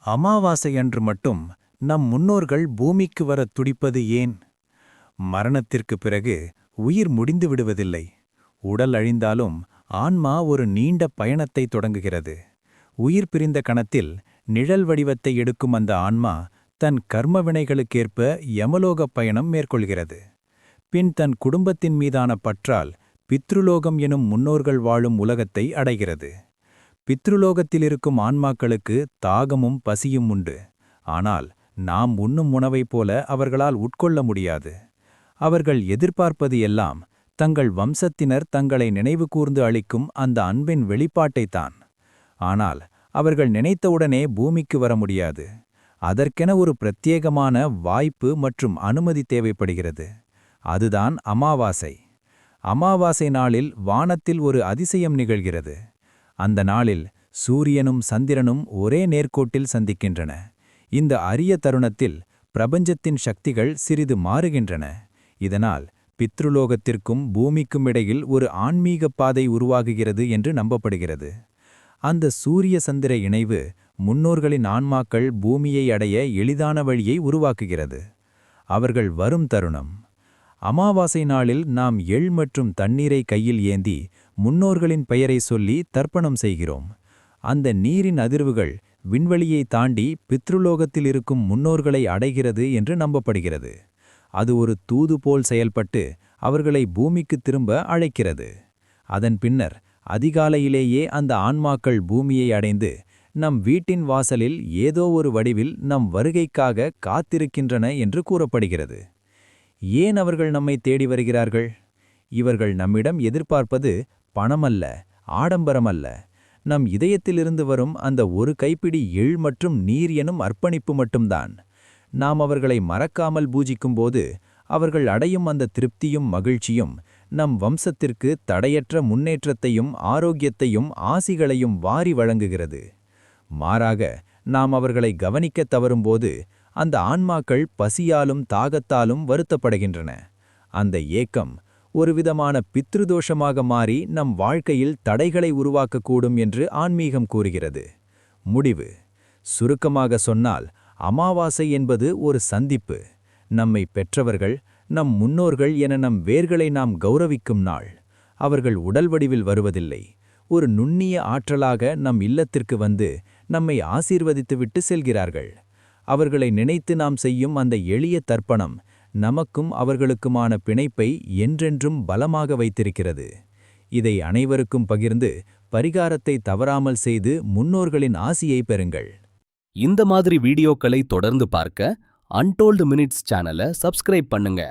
அமாவாசையன்று மட்டும் நம் முன்னோர்கள் பூமிக்கு வரத் துடிப்பது ஏன்? மரணத்திற்குப் பிறகு உயிர் முடிந்து விடுவதில்லை. உடல் அழிந்தாலும் ஆன்மா ஒரு நீண்ட பயணத்தை தொடங்குகிறது. உயிர் பிரிந்த கணத்தில் நிழல் வடிவத்தை எடுக்கும் அந்த ஆன்மா தன் கர்மவினைகளுக்கேற்ப யமலோகப் பயணம் மேற்கொள்கிறது. பின் தன் குடும்பத்தின் மீதான பற்றால் பித்ருலோகம் எனும் முன்னோர்கள் வாழும் உலகத்தை அடைகிறது. பித்ருலோகத்திலிருக்கும் ஆன்மாக்களுக்கு தாகமும் பசியும் உண்டு. ஆனால் நாம் உண்ணும் உணவைப் போல அவர்களால் உட்கொள்ள முடியாது. அவர்கள் எதிர்பார்ப்பது எல்லாம் தங்கள் வம்சத்தினர் தங்களை நினைவு கூர்ந்து அளிக்கும் அந்த அன்பின் வெளிப்பாட்டைத்தான். ஆனால் அவர்கள் நினைத்தவுடனே பூமிக்கு வர முடியாது. அதற்கென ஒரு பிரத்யேகமான வாய்ப்பு மற்றும் அனுமதி தேவைப்படுகிறது. அதுதான் அமாவாசை. அமாவாசை நாளில் வானத்தில் ஒரு அதிசயம் நிகழ்கிறது. அந்த நாளில் சூரியனும் சந்திரனும் ஒரே நேர்கோட்டில் சந்திக்கின்றன. இந்த அரிய தருணத்தில் பிரபஞ்சத்தின் சக்திகள் சிறிது மாறுகின்றன. இதனால் பித்ருலோகத்திற்கும் பூமிக்கும் இடையில் ஒரு ஆன்மீக பாதை உருவாகுகிறது என்று நம்பப்படுகிறது. அந்த சூரிய சந்திர இணைவு முன்னோர்களின் ஆன்மாக்கள் பூமியை அடைய எளிதான வழியை உருவாக்குகிறது. அவர்கள் வரும் தருணம். அமாவாசை நாளில் நாம் எள் மற்றும் தண்ணீரை கையில் ஏந்தி முன்னோர்களின் பெயரை சொல்லி தர்ப்பணம் செய்கிறோம். அந்த நீரின் அதிர்வுகள் விண்வெளியை தாண்டி பித்ருலோகத்தில் இருக்கும் முன்னோர்களை அடைகிறது என்று நம்பப்படுகிறது. அது ஒரு தூது போல் செயல்பட்டு அவர்களை பூமிக்கு திரும்ப அழைக்கிறது. அதன் பின்னர் அதிகாலையிலேயே அந்த ஆன்மாக்கள் பூமியை அடைந்து நம் வீட்டின் வாசலில் ஏதோ ஒரு வடிவில் நம் வருகைக்காக காத்திருக்கின்றன என்று கூறப்படுகிறது. ஏன் அவர்கள் நம்மை தேடி வருகிறார்கள்? இவர்கள் நம்மிடம் எதிர்பார்ப்பது பணமல்ல, ஆடம்பரமல்ல. நம் இதயத்திலிருந்து வரும் அந்த ஒரு கைப்பிடி எள் மற்றும் நீர் எனும் அர்ப்பணிப்பு மட்டும்தான். நாம் அவர்களை மறக்காமல் பூஜிக்கும்போது அவர்கள் அடையும் அந்த திருப்தியும் மகிழ்ச்சியும் நம் வம்சத்திற்கு தடையற்ற முன்னேற்றத்தையும் ஆரோக்கியத்தையும் ஆசிகளையும் வாரி வழங்குகிறது. மாறாக நாம் அவர்களை கவனிக்கத் தவறும்போது அந்த ஆன்மாக்கள் பசியாலும் தாகத்தாலும் வருத்தப்படுகின்றன. அந்த ஏக்கம் ஒருவிதமான பித்ருதோஷமாக மாறி நம் வாழ்க்கையில் தடைகளை உருவாக்கக்கூடும் என்று ஆன்மீகம் கூறுகிறது. முடிவு: சுருக்கமாக சொன்னால், அமாவாசை என்பது ஒரு சந்திப்பு. நம்மை பெற்றவர்கள், நம் முன்னோர்கள் என நம் வேர்களை நாம் கௌரவிக்கும் நாள். அவர்கள் உடல் வடிவில் வருவதில்லை. ஒரு நுண்ணிய ஆற்றலாக நம் இல்லத்திற்கு வந்து நம்மை ஆசீர்வதித்துவிட்டு செல்கிறார்கள். அவர்களை நினைத்து நாம் செய்யும் அந்த எளிய தர்ப்பணம் நமக்கும் அவர்களுக்குமான பிணைப்பை என்றென்றும் பலமாக வைத்திருக்கிறது. இதை அனைவருக்கும் பகிர்ந்து பரிகாரத்தை தவறாமல் செய்து முன்னோர்களின் ஆசியை பெறுங்கள். இந்த மாதிரி வீடியோக்களை தொடர்ந்து பார்க்க அன்டோல்டு மினிட்ஸ் சேனலை சப்ஸ்கிரைப் பண்ணுங்க.